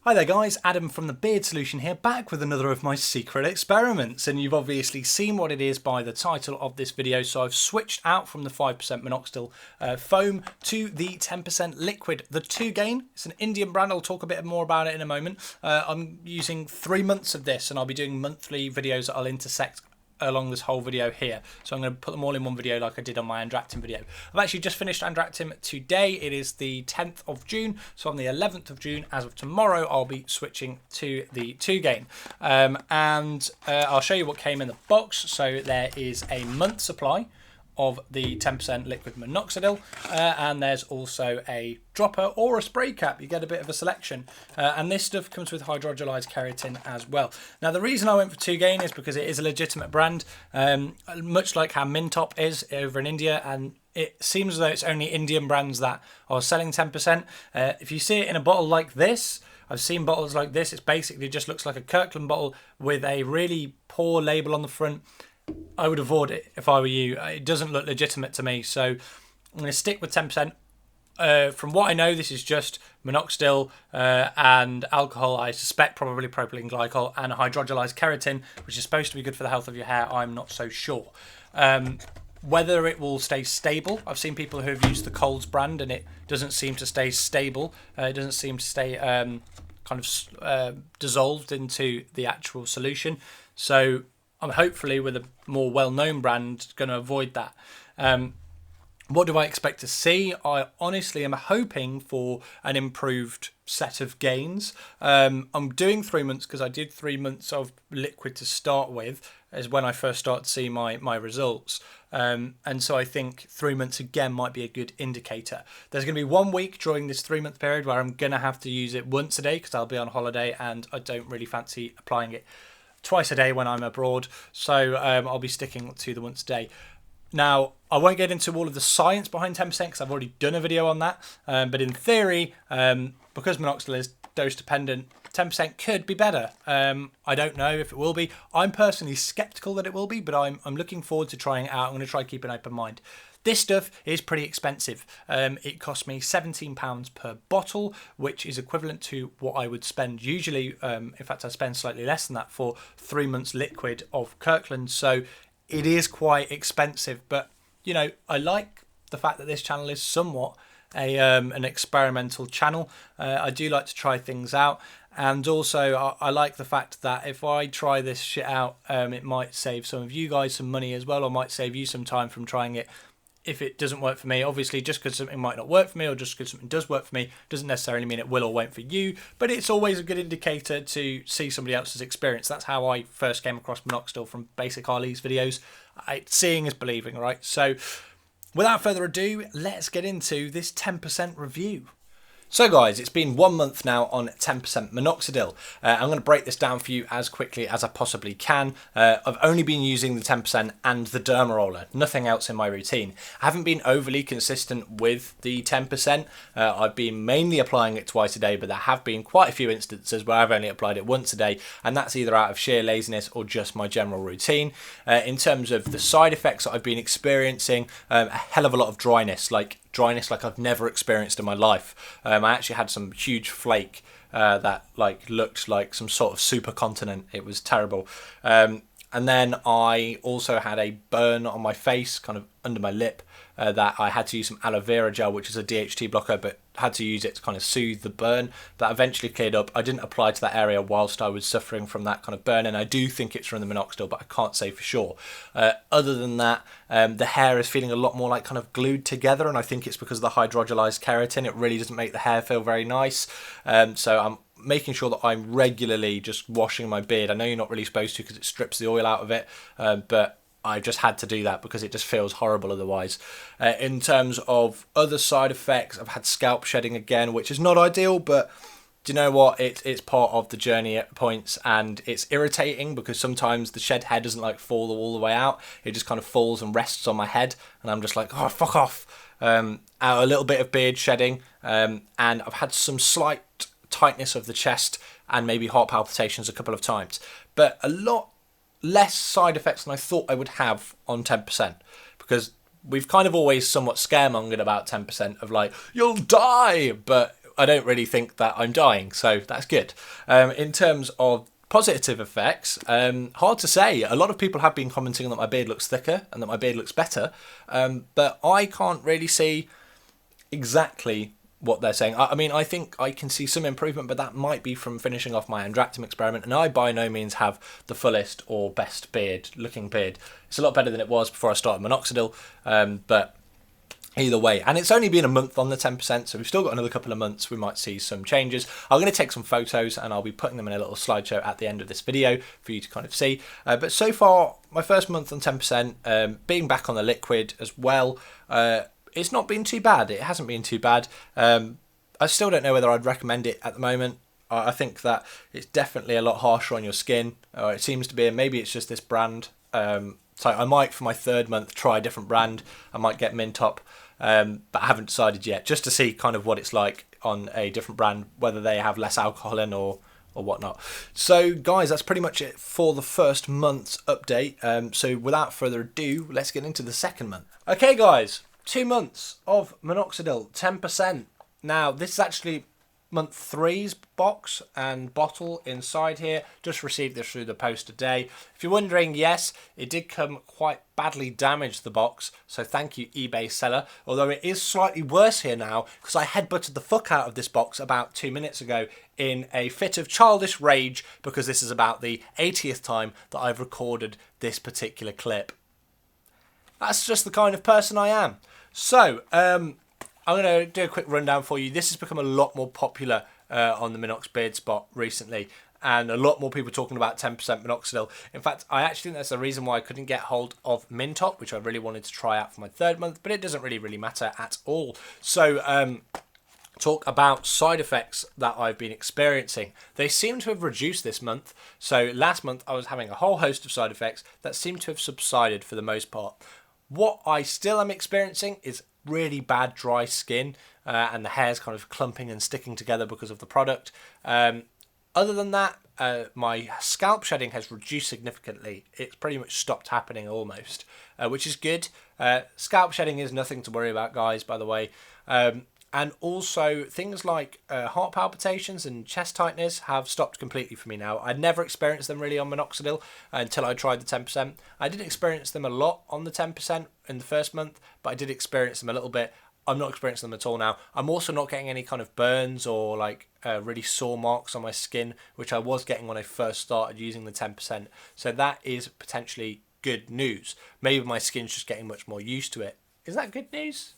Hi there guys, Adam from the Beard Solution here, back with another of my secret experiments, and you've obviously seen what it is by the title of this video. So I've switched out from the 5% Minoxidil foam to the 10% liquid, the Tugain. It's an Indian brand. I'll talk a bit more about it in a moment. I'm using 3 months of this, and I'll be doing monthly videos that I'll intersect along this whole video here. So I'm going to put them all in one video like I did on my Andractin video. I've actually just finished Andractin today. It is the 10th of June. So on the 11th of June, as of tomorrow, I'll be switching to the Tugain. I'll show you what came in the box. So there is a month supply of the 10% liquid minoxidil, and there's also a dropper or a spray cap. You get a bit of a selection, and this stuff comes with hydrogenized keratin as well. Now the reason I went for Tugain is because it is a legitimate brand, much like how Mintop is over in India, and it seems as though it's only Indian brands that are selling 10%. If you see it in a bottle like this, I've seen bottles like this, it basically just looks like a Kirkland bottle with a really poor label on the front. I would avoid it if I were you. It doesn't look legitimate to me, so I'm going to stick with 10%. From what I know, this is just minoxidil and alcohol. I suspect probably propylene glycol and hydrogenized keratin, which is supposed to be good for the health of your hair. I'm not so sure. Whether it will stay stable, I've seen people who have used the Coles brand and it doesn't seem to stay stable. It doesn't seem to stay dissolved into the actual solution. So I'm hopefully with a more well-known brand going to avoid that. What do I expect to see? I honestly am hoping for an improved set of gains. I'm doing 3 months because I did 3 months of liquid to start with, is when I first started to see my results. And so I think 3 months again might be a good indicator. There's going to be 1 week during this 3 month period where I'm going to have to use it once a day because I'll be on holiday and I don't really fancy applying it twice a day when I'm abroad, so I'll be sticking to the once a day. Now, I won't get into all of the science behind 10% because I've already done a video on that, but in theory, because minoxidil is dose dependent, 10% could be better. I don't know if it will be. I'm personally skeptical that it will be, but I'm looking forward to trying it out. I'm going to try to keep an open mind. This stuff is pretty expensive. It cost me £17 per bottle, which is equivalent to what I would spend usually. In fact, I spend slightly less than that for 3 months liquid of Kirkland. So it is quite expensive. But, you know, I like the fact that this channel is somewhat an experimental channel. I do like to try things out. And also, I like the fact that if I try this shit out, it might save some of you guys some money as well, or might save you some time from trying it. If it doesn't work for me, obviously just because something might not work for me or just because something does work for me doesn't necessarily mean it will or won't for you, but it's always a good indicator to see somebody else's experience. That's how I first came across minoxidil, from basic Harley's videos. Seeing is believing, right? So without further ado, let's get into this 10% review. So guys, it's been 1 month now on 10% minoxidil. I'm going to break this down for you as quickly as I possibly can. I've only been using the 10% and the derma roller, nothing else in my routine. I haven't been overly consistent with the 10%. I've been mainly applying it twice a day, but there have been quite a few instances where I've only applied it once a day, and that's either out of sheer laziness or just my general routine. In terms of the side effects that I've been experiencing, a hell of a lot of dryness like I've never experienced in my life. I actually had some huge flake that looked like some sort of supercontinent. It was terrible. And then I also had a burn on my face, kind of under my lip, that I had to use some aloe vera gel, which is a DHT blocker, but had to use it to kind of soothe the burn. That eventually cleared up. I didn't apply to that area whilst I was suffering from that kind of burn, and I do think it's from the minoxidil, but I can't say for sure. Other than that, the hair is feeling a lot more like kind of glued together, and I think it's because of the hydrogenized keratin. It really doesn't make the hair feel very nice. So I'm making sure that I'm regularly just washing my beard. I know you're not really supposed to because it strips the oil out of it, but I just had to do that because it just feels horrible otherwise. In terms of other side effects, I've had scalp shedding again, which is not ideal, but do you know what? It's part of the journey at points, and it's irritating because sometimes the shed hair doesn't fall all the way out. It just kind of falls and rests on my head, and I'm just like, oh, fuck off. A little bit of beard shedding, and I've had some slight tightness of the chest and maybe heart palpitations a couple of times, but a lot less side effects than I thought I would have on 10%, because we've kind of always somewhat scaremongered about 10% of you'll die, but I don't really think that I'm dying, so that's good. In terms of positive effects, hard to say. A lot of people have been commenting that my beard looks thicker and that my beard looks better, but I can't really see exactly what they're saying. I mean, I think I can see some improvement, but that might be from finishing off my Andractim experiment, and I by no means have the fullest or best looking beard. It's a lot better than it was before I started Minoxidil, but either way, and it's only been a month on the 10%, so we've still got another couple of months. We might see some changes. I'm going to take some photos and I'll be putting them in a little slideshow at the end of this video for you to kind of see. But so far, my first month on 10%, being back on the liquid as well, it's not been too bad. It hasn't been too bad. I still don't know whether I'd recommend it at the moment. I think that it's definitely a lot harsher on your skin. It seems to be, and maybe it's just this brand. So I might, for my third month, try a different brand. I might get Mintop, but I haven't decided yet, just to see kind of what it's like on a different brand, whether they have less alcohol in or whatnot. So guys, that's pretty much it for the first month's update. So without further ado, let's get into the second month. Okay guys, 2 months of Minoxidil, 10%. Now, this is actually month 3's box and bottle inside here. Just received this through the post today. If you're wondering, yes, it did come quite badly damaged, the box. So thank you, eBay seller. Although it is slightly worse here now because I headbutted the fuck out of this box about 2 minutes ago in a fit of childish rage because this is about the 80th time that I've recorded this particular clip. That's just the kind of person I am. So, I'm going to do a quick rundown for you. This has become a lot more popular on the Minox Beard Spot recently, and a lot more people talking about 10% Minoxidil. In fact, I actually think that's the reason why I couldn't get hold of Mintop, which I really wanted to try out for my third month, but it doesn't really matter at all. So, talk about side effects that I've been experiencing. They seem to have reduced this month. So last month I was having a whole host of side effects that seem to have subsided for the most part. What I still am experiencing is really bad dry skin, and the hair's kind of clumping and sticking together because of the product. Other than that, my scalp shedding has reduced significantly. It's pretty much stopped happening almost, which is good. Scalp shedding is nothing to worry about, guys, by the way. And also things like heart palpitations and chest tightness have stopped completely for me now. I'd never experienced them really on Minoxidil until I tried the 10%. I did experience them a lot on the 10% in the first month, but I did experience them a little bit. I'm not experiencing them at all now. I'm also not getting any kind of burns or like really sore marks on my skin, which I was getting when I first started using the 10%. So that is potentially good news. Maybe my skin's just getting much more used to it. Is that good news?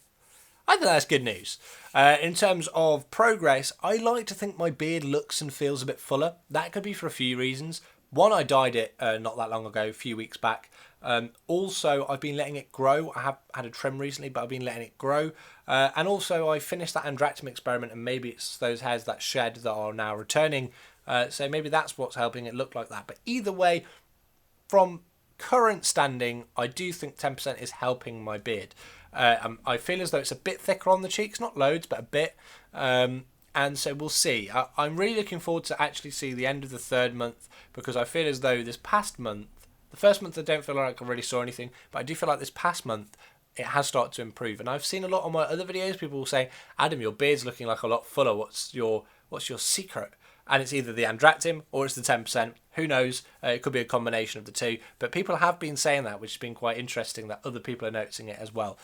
I think that's good news. In terms of progress, I like to think my beard looks and feels a bit fuller. That could be for a few reasons. One, I dyed it not that long ago, a few weeks back. Also, I've been letting it grow. I have had a trim recently, but I've been letting it grow. And also, I finished that Andractim experiment, and maybe it's those hairs that shed that are now returning. So maybe that's what's helping it look like that. But either way, from current standing, I do think 10% is helping my beard. I feel as though it's a bit thicker on the cheeks, not loads, but a bit. And so we'll see. I'm really looking forward to actually see the end of the third month, because I feel as though this past month, the first month I don't feel like I really saw anything, but I do feel like this past month it has started to improve. And I've seen a lot on my other videos, people saying, Adam, your beard's looking like a lot fuller. What's your secret? And it's either the Andractim or it's the 10%. Who knows? It could be a combination of the two. But people have been saying that, which has been quite interesting, that other people are noticing it as well.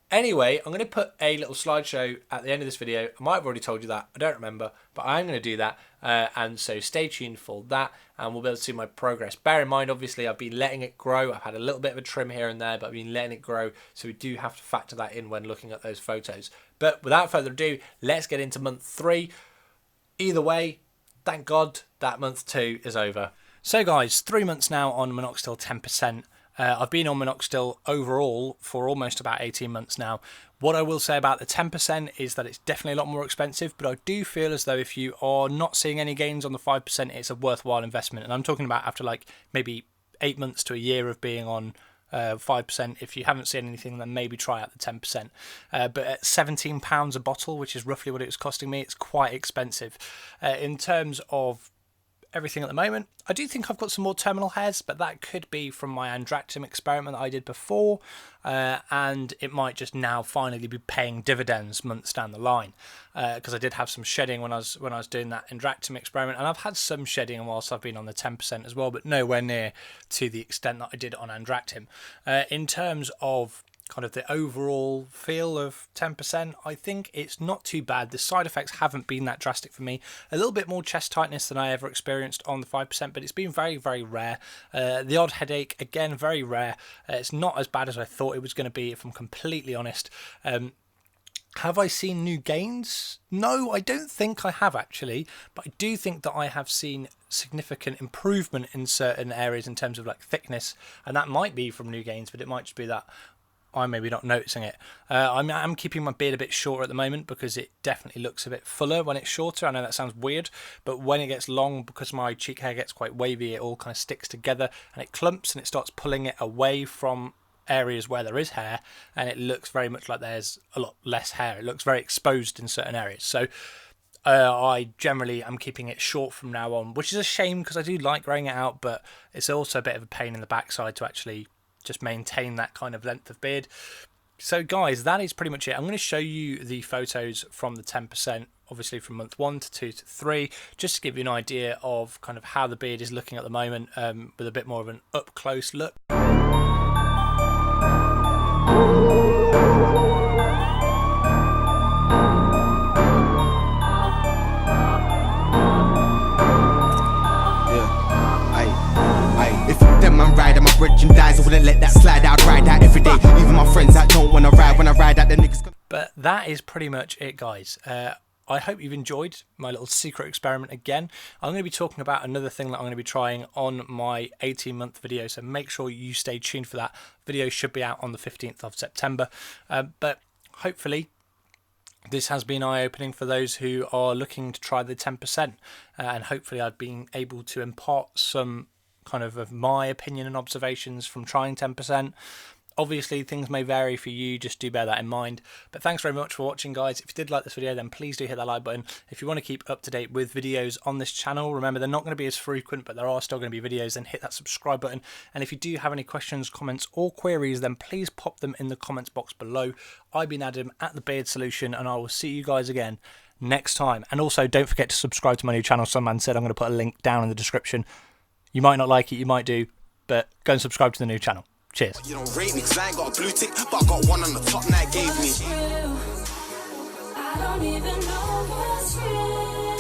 Anyway, I'm going to put a little slideshow at the end of this video. I might have already told you that. I don't remember. But I'm going to do that. And so stay tuned for that. And we'll be able to see my progress. Bear in mind, obviously, I've been letting it grow. I've had a little bit of a trim here and there, but I've been letting it grow. So we do have to factor that in when looking at those photos. But without further ado, let's get into month 3. Either way, thank God that month 2 is over. So guys, 3 months now on Minoxidil 10%. I've been on Minoxidil overall for almost about 18 months now. What I will say about the 10% is that it's definitely a lot more expensive, but I do feel as though if you are not seeing any gains on the 5%, it's a worthwhile investment. And I'm talking about after like maybe 8 months to a year of being on 5%. If you haven't seen anything, then maybe try out the 10%. But at £17 a bottle, which is roughly what it was costing me, it's quite expensive. In terms of everything at the moment. I do think I've got some more terminal hairs, but that could be from my Andractim experiment that I did before, and it might just now finally be paying dividends months down the line, because I did have some shedding when I was doing that Andractim experiment, and I've had some shedding whilst I've been on the 10% as well, but nowhere near to the extent that I did on Andractim. In terms of kind of the overall feel of 10%, I think it's not too bad. The side effects haven't been that drastic for me. A little bit more chest tightness than I ever experienced on the 5%, but it's been very, very rare. The odd headache, again, very rare. It's not as bad as I thought it was going to be, if I'm completely honest. Have I seen new gains? No, I don't think I have actually, but I do think that I have seen significant improvement in certain areas in terms of like thickness, and that might be from new gains, but it might just be that I'm maybe not noticing it. I'm keeping my beard a bit shorter at the moment because it definitely looks a bit fuller when it's shorter. I know that sounds weird, but when it gets long, because my cheek hair gets quite wavy, it all kind of sticks together and it clumps and it starts pulling it away from areas where there is hair, and it looks very much like there's a lot less hair. It looks very exposed in certain areas. So I generally am keeping it short from now on, which is a shame because I do like growing it out, but it's also a bit of a pain in the backside to actually just maintain that kind of length of beard. So guys, that is pretty much it. I'm going to show you the photos from the 10%, obviously from month 1 to 2 to 3, just to give you an idea of kind of how the beard is looking at the moment, with a bit more of an up close look. Merchandise, I wouldn't let that slide out, ride out every day. Even my friends that don't want to ride, when I ride out, the niggas. But that is pretty much it, guys. I hope you've enjoyed my little secret experiment again. I'm going to be talking about another thing that I'm going to be trying on my 18-month video, so make sure you stay tuned for that. Video should be out on the 15th of September. But hopefully this has been eye-opening for those who are looking to try the 10%, and hopefully I've been able to impart some kind of my opinion and observations from trying 10%. Obviously things may vary for you, just do bear that in mind. But thanks very much for watching, guys. If you did like this video, then please do hit that like button. If you want to keep up to date with videos on this channel, remember they're not going to be as frequent, but there are still going to be videos, then hit that subscribe button. And if you do have any questions, comments or queries, then please pop them in the comments box below. I've been Adam at The Beard Solution, and I will see you guys again next time. And also don't forget to subscribe to my new channel. Some man said I'm going to put a link down in the description. You might not like it, you might do, but go and subscribe to the new channel. Cheers. You don't rate me 'cause I ain't got a blue tick, but I got one on the top that gave me. I don't even know what's real.